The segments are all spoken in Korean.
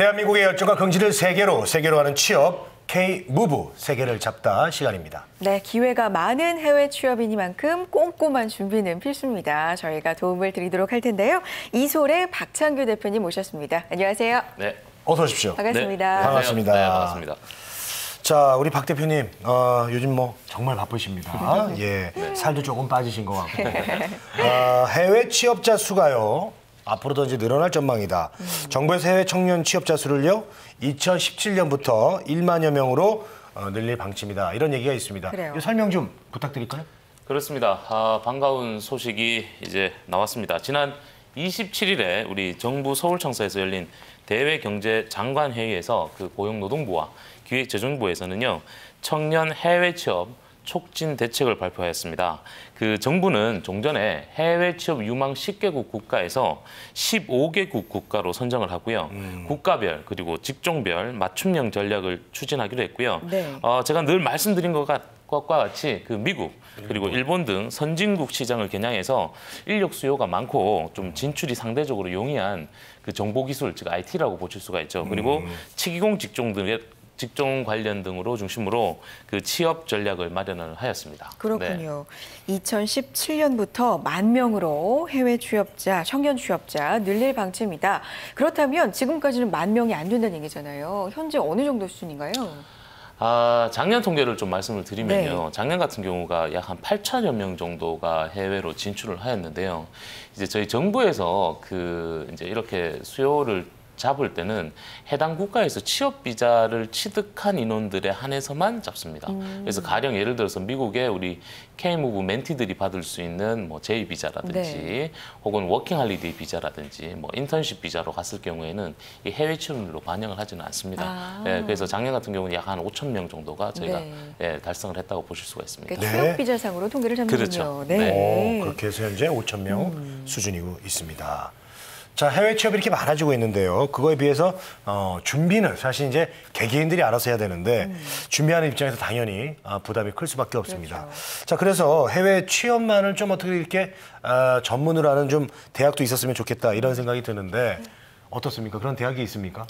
대한민국의 열정과 긍지를 세계로 하는 취업, K-무브 세계를 잡다 시간입니다. 네, 기회가 많은 해외 취업이니만큼 꼼꼼한 준비는 필수입니다. 저희가 도움을 드리도록 할 텐데요. 이솔의 박창규 대표님 모셨습니다. 안녕하세요. 네. 어서 오십시오. 반갑습니다. 네, 반갑습니다. 네, 반갑습니다. 자, 우리 박 대표님, 요즘 뭐 정말 바쁘십니다. 예, 살도 조금 빠지신 것 같고. 해외 취업자 수가요, 앞으로도 이제 늘어날 전망이다. 정부에서 해외 청년 취업자 수를요, 2017년부터 1만여 명으로 늘릴 방침이다. 이런 얘기가 있습니다. 그래요. 이 설명 좀 부탁드릴까요? 그렇습니다. 반가운 소식이 이제 나왔습니다. 지난 27일에 우리 정부 서울청사에서 열린 대외경제장관회의에서 그 고용노동부와 기획재정부에서는요, 청년 해외 취업 촉진 대책을 발표하였습니다. 그 정부는 종전에 해외 취업 유망 10개국 국가에서 15개국 국가로 선정을 하고요. 국가별 그리고 직종별 맞춤형 전략을 추진하기로 했고요. 네. 제가 늘 말씀드린 것과 같이 그 미국 그리고 일본 등 선진국 시장을 겨냥해서 인력 수요가 많고 좀 진출이 상대적으로 용이한 그 정보기술, 즉 IT라고 보실 수가 있죠. 그리고 치기공 직종 관련 등으로 중심으로 그 취업 전략을 마련을 하였습니다. 그렇군요. 네. 2017년부터 10,000명으로 해외 취업자, 청년 취업자 늘릴 방침이다. 그렇다면 지금까지는 10,000명이 안 된다는 얘기잖아요. 현재 어느 정도 수준인가요? 작년 통계를 좀 말씀을 드리면요. 네. 작년 같은 경우가 약 한 8천여 명 정도가 해외로 진출을 하였는데요. 이제 저희 정부에서 이제 이렇게 수요를 잡을 때는 해당 국가에서 취업 비자를 취득한 인원들에 한해서만 잡습니다. 그래서 가령 예를 들어서 미국의 우리 K-무브 멘티들이 받을 수 있는 뭐 J 비자라든지 네. 혹은 워킹 할리데이 비자라든지 뭐 인턴십 비자로 갔을 경우에는 이 해외 취업률로 반영을 하지는 않습니다. 예, 그래서 작년 같은 경우는 약 한 5,000명 정도가 저희가 네. 달성을 했다고 보실 수가 있습니다. 그러니까 취업 비자상으로 통계를 잡는군요. 그렇죠. 네. 그렇게 해서 현재 5,000명 수준이고 있습니다. 자, 해외 취업이 이렇게 많아지고 있는데요. 그거에 비해서 준비는 사실 이제 개개인들이 알아서 해야 되는데 준비하는 입장에서 당연히 부담이 클 수밖에 없습니다. 그렇죠. 자, 그래서 해외 취업만을 좀 어떻게 이렇게 전문으로 하는 좀 대학도 있었으면 좋겠다 이런 생각이 드는데 어떻습니까? 그런 대학이 있습니까?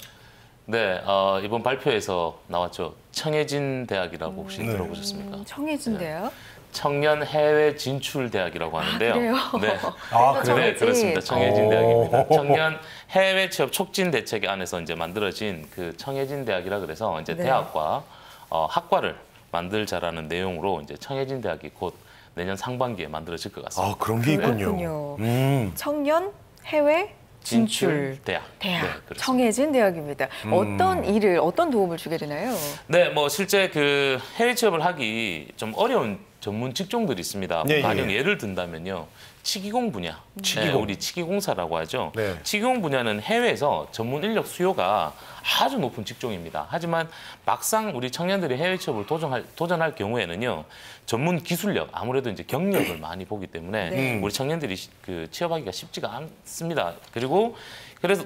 네, 이번 발표에서 나왔죠. 청해진 대학이라고 혹시 들어보셨습니까? 청해진 대학? 청년 해외 진출 대학이라고 하는데요. 그래요? 네. 그래요? 네, 그렇습니다. 청해진 대학입니다. 청년 해외 취업 촉진 대책 안에서 이제 만들어진 그 청해진 대학이라 그래서 이제 네. 대학과 학과를 만들자라는 내용으로 이제 청해진 대학이 곧 내년 상반기에 만들어질 것 같습니다. 그런 게 있군요. 그렇군요. 청년 해외 진출 대학. 대학. 네, 그렇습니다. 청해진 대학입니다. 어떤 도움을 주게 되나요? 네, 뭐 실제 그 해외 취업을 하기 좀 어려운 전문 직종들이 있습니다. 예, 가령 예. 예를 든다면요. 치기공 분야. 치기공. 네, 우리 치기공사라고 하죠. 네. 치기공 분야는 해외에서 전문 인력 수요가 아주 높은 직종입니다. 하지만 막상 우리 청년들이 해외 취업을 도전할 경우에는요. 전문 기술력, 아무래도 이제 경력을 많이 보기 때문에 네. 우리 청년들이 그 취업하기가 쉽지가 않습니다. 그리고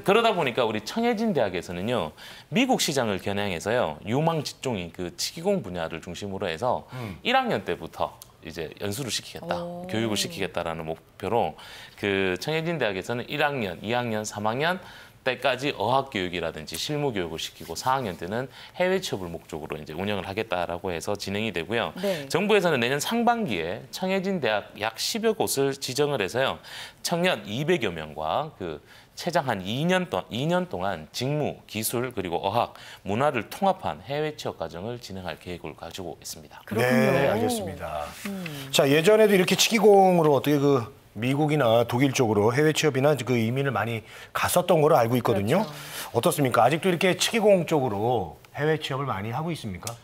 그러다 보니까 우리 청해진 대학에서는요, 미국 시장을 겨냥해서요, 유망 직종인 그 치기공 분야를 중심으로 해서 1학년 때부터 이제 연수를 시키겠다, 교육을 시키겠다라는 목표로 그 청해진 대학에서는 1학년, 2학년, 3학년 때까지 어학 교육이라든지 실무 교육을 시키고 4학년 때는 해외 취업을 목적으로 이제 운영을 하겠다라고 해서 진행이 되고요. 네. 정부에서는 내년 상반기에 청해진 대학 약 10여 곳을 지정을 해서요. 청년 200여 명과 그 최장 한 2년 동안 직무, 기술, 그리고 어학, 문화를 통합한 해외 취업 과정을 진행할 계획을 가지고 있습니다. 그렇군요. 네, 알겠습니다. 자, 예전에도 이렇게 치기공으로 어떻게 미국이나 독일 쪽으로 해외 취업이나 그 이민을 많이 갔었던 걸로 알고 있거든요. 그렇죠. 어떻습니까? 아직도 이렇게 치기공 쪽으로 해외 취업을 많이 하고 있습니까?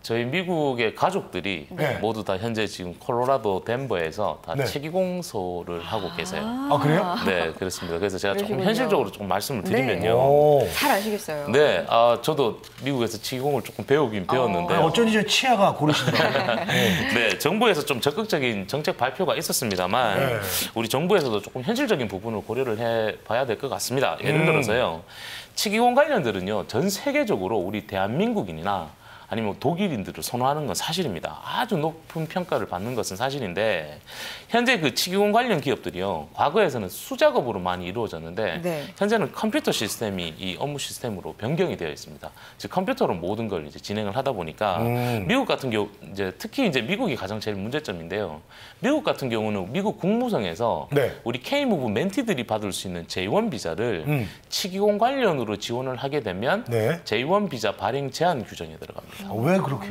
저희 미국의 가족들이 네. 모두 다 현재 지금 콜로라도 덴버에서 다 네. 치기공소를 하고 계세요. 그래요? 네, 그렇습니다. 그래서 제가 조금 그러시군요. 현실적으로 조금 말씀을 드리면요. 오. 잘 아시겠어요. 네, 저도 미국에서 치기공을 조금 배우긴 배웠는데요. 어쩐지 저 치아가 고르시더라고요. 네, 정부에서 좀 적극적인 정책 발표가 있었습니다만 네. 우리 정부에서도 조금 현실적인 부분을 고려를 해봐야 될 것 같습니다. 예를 들어서요. 치기공 관련들은요. 전 세계적으로 우리 대한민국인이나 아니면 독일인들을 선호하는 건 사실입니다. 아주 높은 평가를 받는 것은 사실인데 현재 그 치기공 관련 기업들이요. 과거에서는 수작업으로 많이 이루어졌는데 네. 현재는 컴퓨터 시스템이 이 업무 시스템으로 변경이 되어 있습니다. 즉 컴퓨터로 모든 걸 이제 진행을 하다 보니까 미국 같은 경우 이제 특히 이제 미국이 가장 제일 문제점인데요. 미국 같은 경우는 미국 국무성에서 네. 우리 K무브 멘티들이 받을 수 있는 J1 비자를 치기공 관련으로 지원을 하게 되면 네. J1 비자 발행 제한 규정에 들어갑니다. 왜 그렇게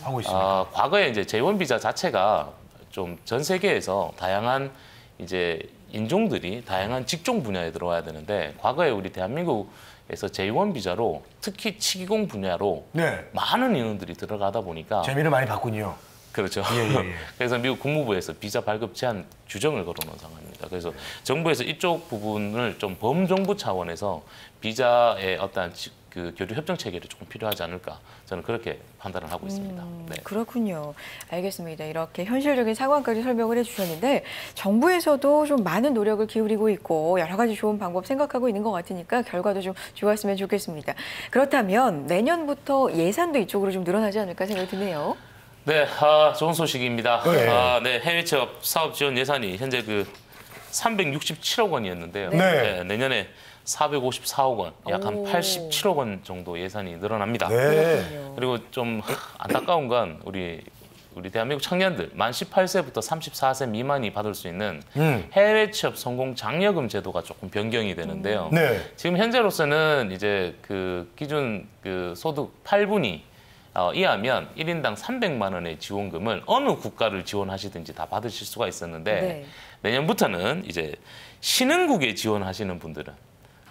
하고 있습니까? 과거에 이제 J1 비자 자체가 좀 전 세계에서 다양한 이제 인종들이 다양한 직종 분야에 들어와야 되는데 과거에 우리 대한민국에서 J1 비자로 특히 치기공 분야로 네. 많은 인원들이 들어가다 보니까 재미를 많이 봤군요. 그렇죠. 예. 그래서 미국 국무부에서 비자 발급 제한 규정을 걸어놓은 상황입니다. 그래서 정부에서 이쪽 부분을 좀 범정부 차원에서 비자의 어떤 그 교류 협정 체계를 조금 필요하지 않을까 저는 그렇게 판단을 하고 있습니다. 네. 그렇군요. 알겠습니다. 이렇게 현실적인 상황까지 설명을 해주셨는데 정부에서도 좀 많은 노력을 기울이고 있고 여러 가지 좋은 방법 생각하고 있는 것 같으니까 결과도 좀 좋았으면 좋겠습니다. 그렇다면 내년부터 예산도 이쪽으로 좀 늘어나지 않을까 생각이 드네요. 네, 좋은 소식입니다. 네. 네, 해외 취업 사업 지원 예산이 현재 그 367억 원이었는데요. 네. 내년에 454억 원, 약 한 오. 87억 원 정도 예산이 늘어납니다. 네. 그리고 좀 안타까운 건 우리 대한민국 청년들 만 18세부터 34세 미만이 받을 수 있는 해외 취업 성공 장려금 제도가 조금 변경이 되는데요. 네. 지금 현재로서는 이제 그 기준 그 소득 8분위 이하면 1인당 300만 원의 지원금을 어느 국가를 지원하시든지 다 받으실 수가 있었는데 네. 내년부터는 이제 신흥국에 지원하시는 분들은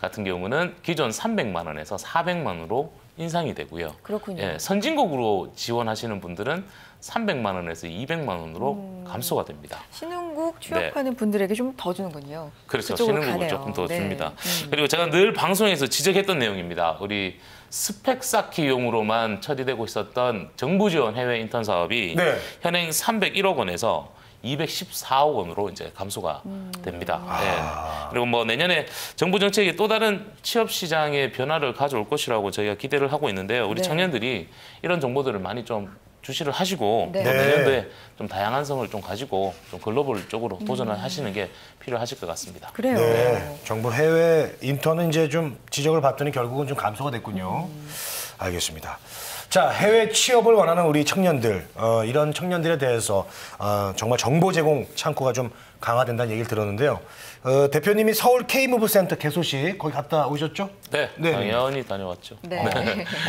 같은 경우는 기존 300만 원에서 400만 원으로 인상이 되고요. 그렇군요. 예, 선진국으로 지원하시는 분들은 300만 원에서 200만 원으로 감소가 됩니다. 신흥국 취업하는 분들에게 좀 더 주는군요. 그렇죠. 그쪽으로 신흥국을 가네요. 조금 더 네. 줍니다. 그리고 제가 늘 방송에서 지적했던 내용입니다. 우리 스펙 쌓기용으로만 처리되고 있었던 정부 지원 해외 인턴 사업이 네. 현행 301억 원에서 214억 원으로 이제 감소가 됩니다. 네. 그리고 뭐 내년에 정부 정책이 또 다른 취업 시장의 변화를 가져올 것이라고 저희가 기대를 하고 있는데요. 우리 네. 청년들이 이런 정보들을 많이 좀 주시를 하시고 네. 또 내년도에 좀 다양한 성을 좀 가지고 좀 글로벌 쪽으로 도전을 하시는 게 필요하실 것 같습니다. 그래요. 네. 정부 해외 인턴은 이제 좀 지적을 받더니 결국은 좀 감소가 됐군요. 알겠습니다. 자, 해외 취업을 원하는 우리 청년들, 이런 청년들에 대해서 정말 정보 제공 창구가 좀 강화된다는 얘기를 들었는데요. 대표님이 서울 K무브 센터 개소식 거기 갔다 오셨죠? 네, 네. 당연히 다녀왔죠. 네.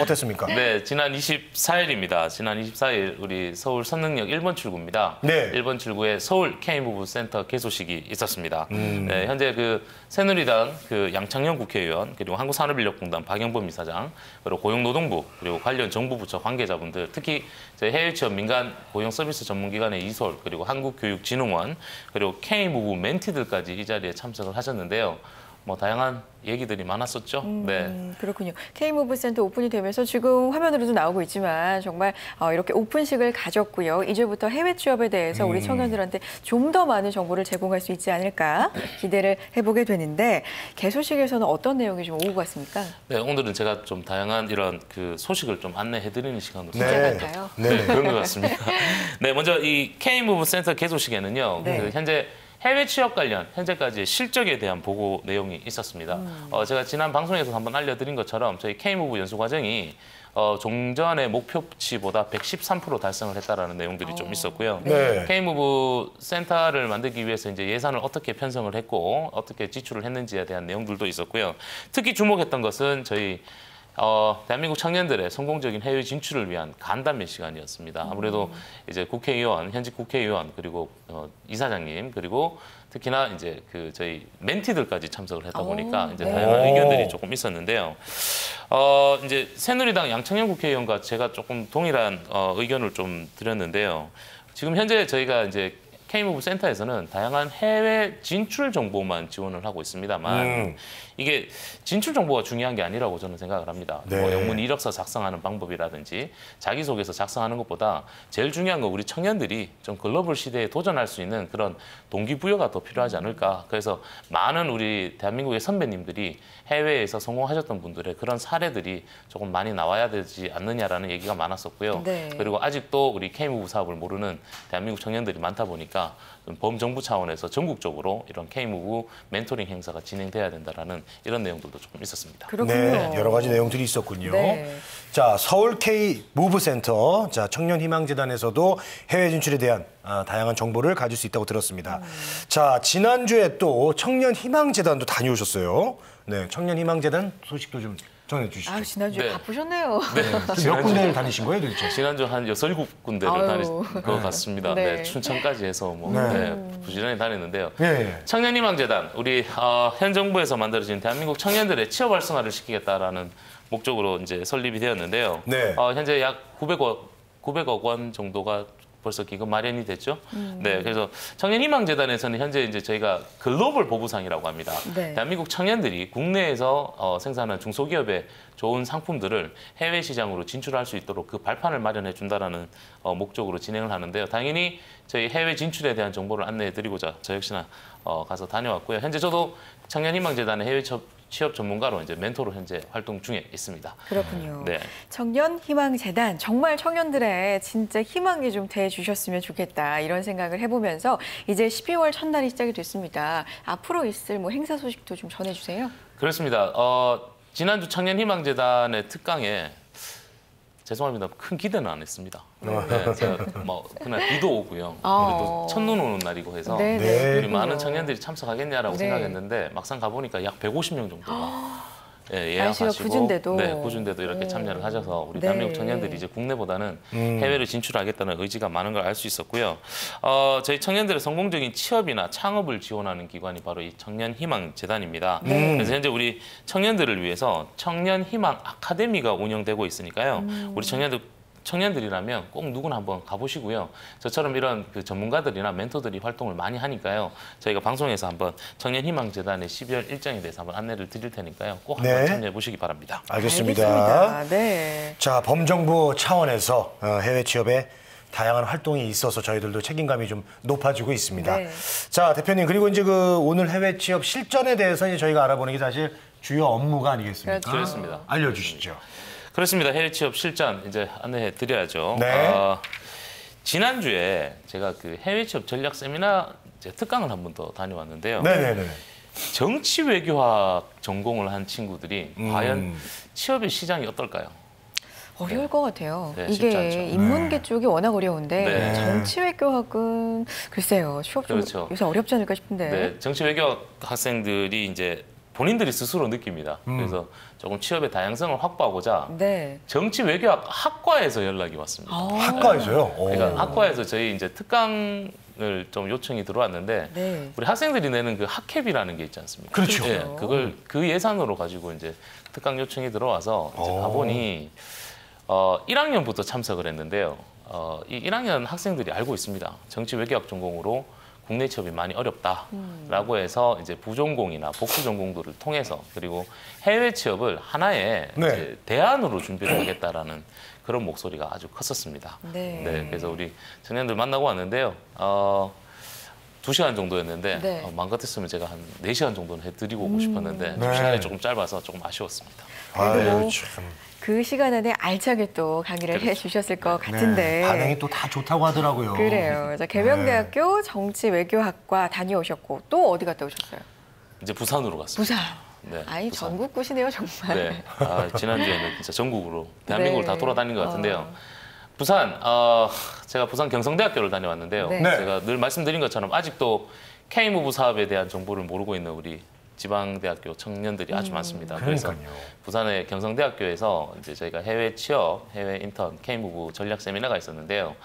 어땠습니까? 네, 지난 24일입니다. 지난 24일 우리 서울 선릉역 1번 출구입니다. 네. 1번 출구에 서울 K무브 센터 개소식이 있었습니다. 네, 현재 그 새누리당 그 양창현 국회의원 그리고 한국산업인력공단 박영범 이사장 그리고 고용노동부 그리고 관련 정부 부처 관계자분들 특히 저희 해외 취업 민간 고용 서비스 전문기관의 이솔 그리고 한국교육진흥원 그리고 K무브 멘티들까지 이 자리에 참석을 하셨는데요. 뭐 다양한 얘기들이 많았었죠. 네. 그렇군요. K무브 센터 오픈이 되면서 지금 화면으로도 나오고 있지만 정말 이렇게 오픈식을 가졌고요. 이제부터 해외 취업에 대해서 우리 청년들한테 좀 더 많은 정보를 제공할 수 있지 않을까 기대를 해보게 되는데 개소식에서는 어떤 내용이 좀 오고 갔습니까? 네, 오늘은 제가 좀 다양한 이런 그 소식을 좀 안내해드리는 시간으로 기자 네. 같아요. 네. 그런 것 같습니다. 네, 먼저 이 K무브 센터 개소식에는요. 네. 그 현재 해외 취업 관련 현재까지의 실적에 대한 보고 내용이 있었습니다. 제가 지난 방송에서 한번 알려드린 것처럼 저희 K무브 연수과정이 종전의 목표치보다 113% 달성을 했다라는 내용들이 좀 있었고요. 네. K무브 센터를 만들기 위해서 이제 예산을 어떻게 편성을 했고 어떻게 지출을 했는지에 대한 내용들도 있었고요. 특히 주목했던 것은 저희 대한민국 청년들의 성공적인 해외 진출을 위한 간담회 시간이었습니다. 아무래도 이제 국회의원, 현직 국회의원 그리고 이사장님 그리고 특히나 이제 그 저희 멘티들까지 참석을 했다 보니까 이제 네. 다양한 의견들이 조금 있었는데요. 이제 새누리당 양청현 국회의원과 제가 조금 동일한 의견을 좀 드렸는데요. 지금 현재 저희가 이제 K무브 센터에서는 다양한 해외 진출 정보만 지원을 하고 있습니다만 이게 진출 정보가 중요한 게 아니라고 저는 생각을 합니다. 네. 뭐 영문 이력서 작성하는 방법이라든지 자기소개서 작성하는 것보다 제일 중요한 건 우리 청년들이 좀 글로벌 시대에 도전할 수 있는 그런 동기부여가 더 필요하지 않을까. 그래서 많은 우리 대한민국의 선배님들이 해외에서 성공하셨던 분들의 그런 사례들이 조금 많이 나와야 되지 않느냐라는 얘기가 많았었고요. 네. 그리고 아직도 우리 K무브 사업을 모르는 대한민국 청년들이 많다 보니까 좀 범정부 차원에서 전국적으로 이런 K무브 멘토링 행사가 진행돼야 된다라는 이런 내용들도 조금 있었습니다. 그렇군요. 네, 여러 가지 내용들이 있었군요. 네. 자, 서울 K 무브센터, 자, 청년희망재단에서도 해외 진출에 대한 다양한 정보를 가질 수 있다고 들었습니다. 자, 지난주에 또 청년희망재단도 다녀오셨어요. 네, 청년희망재단 소식도 좀 전해주시죠. 아, 지난주에 네. 바쁘셨네요. 몇 군데를 다니신 거예요, 도대체? 지난주 한 6, 7군데를 아유. 다닌 것 같습니다. 네. 네, 춘천까지 해서 뭐 네. 네, 부지런히 다녔는데요. 예, 예. 청년희망재단, 우리 현 정부에서 만들어진 대한민국 청년들의 취업 활성화를 시키겠다라는 목적으로 이제 설립이 되었는데요. 네. 현재 약 900억 원 정도가 벌써 기금 마련이 됐죠. 네, 그래서 청년희망재단에서는 현재 이제 저희가 글로벌 보부상이라고 합니다. 네. 대한민국 청년들이 국내에서 생산한 중소기업의 좋은 상품들을 해외 시장으로 진출할 수 있도록 그 발판을 마련해 준다라는 목적으로 진행을 하는데요. 당연히 저희 해외 진출에 대한 정보를 안내해 드리고자 저 역시나 가서 다녀왔고요. 현재 저도 청년희망재단의 해외 취업 전문가로 이제 멘토로 현재 활동 중에 있습니다. 그렇군요. 네. 청년희망재단, 정말 청년들의 진짜 희망이 좀 돼주셨으면 좋겠다 이런 생각을 해보면서 이제 12월 첫날이 시작이 됐습니다. 앞으로 있을 뭐 행사 소식도 좀 전해주세요. 그렇습니다. 지난주 청년희망재단의 특강에 죄송합니다. 큰 기대는 안 했습니다. 네, 제가 뭐 그날 비도 오고요. 그래도 첫눈 오는 날이고 해서 네, 네. 우리 그렇군요. 많은 청년들이 참석하겠냐라고 네. 생각했는데 막상 가보니까 약 150명 정도가 예, 날씨가 예약하시고 굳은데도. 네, 굳은데도 이렇게 참여를 하셔서 우리 네. 대한민국 청년들이 이제 국내보다는 해외를 진출하겠다는 의지가 많은 걸 알 수 있었고요. 저희 청년들의 성공적인 취업이나 창업을 지원하는 기관이 바로 이 청년희망재단입니다. 그래서 현재 우리 청년들을 위해서 청년희망 아카데미가 운영되고 있으니까요. 우리 청년들이라면 꼭 누구나 한번 가보시고요. 저처럼 이런 그 전문가들이나 멘토들이 활동을 많이 하니까요. 저희가 방송에서 한번 청년희망재단의 12월 일정에 대해서 한번 안내를 드릴 테니까요. 꼭 한번 네. 참여해 보시기 바랍니다. 알겠습니다. 알겠습니다. 네. 자, 범정부 차원에서 해외 취업에 다양한 활동이 있어서 저희들도 책임감이 좀 높아지고 있습니다. 네. 자, 대표님, 그리고 이제 그 오늘 해외 취업 실전에 대해서 이제 저희가 알아보는 게 사실 주요 업무가 아니겠습니까? 그렇죠. 그렇습니다. 알려주시죠. 그렇습니다. 해외 취업 실전 이제 안내해 드려야죠. 네. 지난주에 제가 그 해외 취업 전략 세미나 이제 특강을 한 번 더 다녀왔는데요. 네네네. 정치 외교학 전공을 한 친구들이 과연 취업의 시장이 어떨까요? 어려울 것 같아요. 네, 쉽지 이게 않죠. 인문계 쪽이 워낙 어려운데 네. 정치외교학은 글쎄요. 취업 좀 그렇죠. 요새 어렵지 않을까 싶은데. 네, 정치 외교학 학생들이 이제 본인들이 스스로 느낍니다. 그래서 조금 취업의 다양성을 확보하고자 네. 정치 외교학 학과에서 연락이 왔습니다. 학과에서요? 오. 그러니까 학과에서 저희 이제 특강을 좀 요청이 들어왔는데 네. 우리 학생들이 내는 그 학회비라는 게 있지 않습니까? 그렇죠. 예, 그걸 그 예산으로 가지고 이제 특강 요청이 들어와서 이제 가보니 1학년부터 참석을 했는데요. 이 1학년 학생들이 알고 있습니다. 정치 외교학 전공으로 국내 취업이 많이 어렵다라고 해서 이제 부전공이나 복수 전공들을 통해서 그리고 해외 취업을 하나의 네. 이제 대안으로 준비를 하겠다라는 그런 목소리가 아주 컸었습니다. 네. 그래서 우리 청년들 만나고 왔는데요. 2시간 정도였는데 네. 마음 같았으면 제가 한 4시간 정도는 해드리고 오고 싶었는데 네. 시간이 조금 짧아서 조금 아쉬웠습니다. 아유, 참. 그 시간 안에 알차게 또 강의를 그렇죠. 해주셨을 것 네, 같은데. 반응이 또 다 좋다고 하더라고요. 그래요. 자, 계명대학교 정치외교학과 다녀오셨고 또 어디 갔다 오셨어요? 이제 부산으로 갔습니다. 부산. 네, 아이 부산. 전국구시네요 정말. 네, 지난주에는 진짜 전국으로 대한민국을 네. 다 돌아다닌 것 같은데요. 부산, 제가 부산 경성대학교를 다녀왔는데요. 네. 네. 제가 늘 말씀드린 것처럼 아직도 K무브 사업에 대한 정보를 모르고 있는 우리 지방대학교 청년들이 아주 많습니다. 그래서 그러니까요. 부산의 경성대학교에서 이제 저희가 해외 취업, 해외 인턴, K무브 전략 세미나가 있었는데요.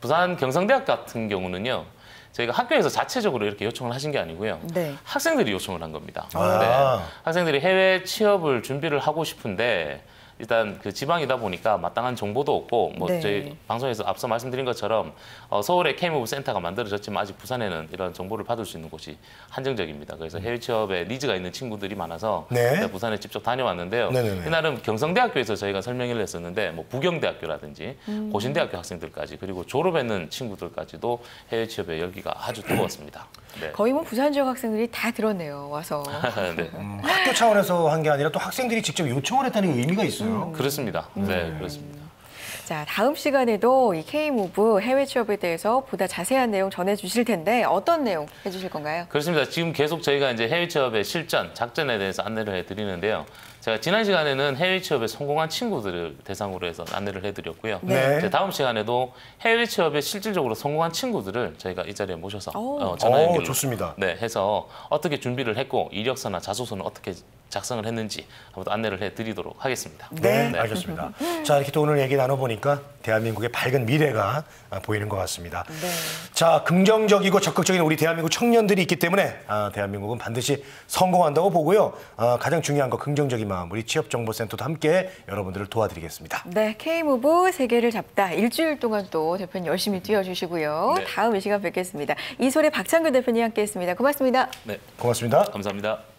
부산 경성대학 같은 경우는요. 저희가 학교에서 자체적으로 이렇게 요청을 하신 게 아니고요. 네. 학생들이 요청을 한 겁니다. 아. 네. 학생들이 해외 취업을 준비를 하고 싶은데 일단 그 지방이다 보니까 마땅한 정보도 없고 뭐 네. 저희 방송에서 앞서 말씀드린 것처럼 서울에 K무브 센터가 만들어졌지만 아직 부산에는 이런 정보를 받을 수 있는 곳이 한정적입니다. 그래서 해외 취업에 니즈가 있는 친구들이 많아서 네. 제가 부산에 직접 다녀왔는데요. 네네네. 이날은 경성대학교에서 저희가 설명회를 했었는데 뭐 부경대학교라든지 고신대학교 학생들까지 그리고 졸업했는 친구들까지도 해외 취업의 열기가 아주 뜨거웠습니다. 네. 거의 뭐 부산 지역 학생들이 다 들었네요. 와서. 네. 학교 차원에서 한 게 아니라 또 학생들이 직접 요청을 했다는 게 의미가 있어요. 그렇습니다. 네, 그렇습니다. 자, 다음 시간에도 이 K무브 해외 취업에 대해서 보다 자세한 내용 전해주실 텐데 어떤 내용 해주실 건가요? 그렇습니다. 지금 계속 저희가 이제 해외 취업의 실전, 작전에 대해서 안내를 해드리는데요. 제가 지난 시간에는 해외 취업에 성공한 친구들을 대상으로 해서 안내를 해드렸고요. 네. 이제 다음 시간에도 해외 취업에 실질적으로 성공한 친구들을 저희가 이 자리에 모셔서 오. 전화 연결로 좋습니다. 네, 해서 어떻게 준비를 했고 이력서나 자소서는 어떻게 작성을 했는지 한번 안내를 해드리도록 하겠습니다. 네, 알겠습니다. 자, 이렇게 또 오늘 얘기 나눠보니까 대한민국의 밝은 미래가 보이는 것 같습니다. 네. 자, 긍정적이고 적극적인 우리 대한민국 청년들이 있기 때문에 대한민국은 반드시 성공한다고 보고요. 가장 중요한 거 긍정적인 마음, 우리 취업정보센터도 함께 여러분들을 도와드리겠습니다. 네, K무브 세계를 잡다 일주일 동안 또 대표님 열심히 뛰어주시고요. 네. 다음 이 시간 뵙겠습니다. 이소래 박창근 대표님 함께했습니다. 고맙습니다. 네, 고맙습니다. 감사합니다.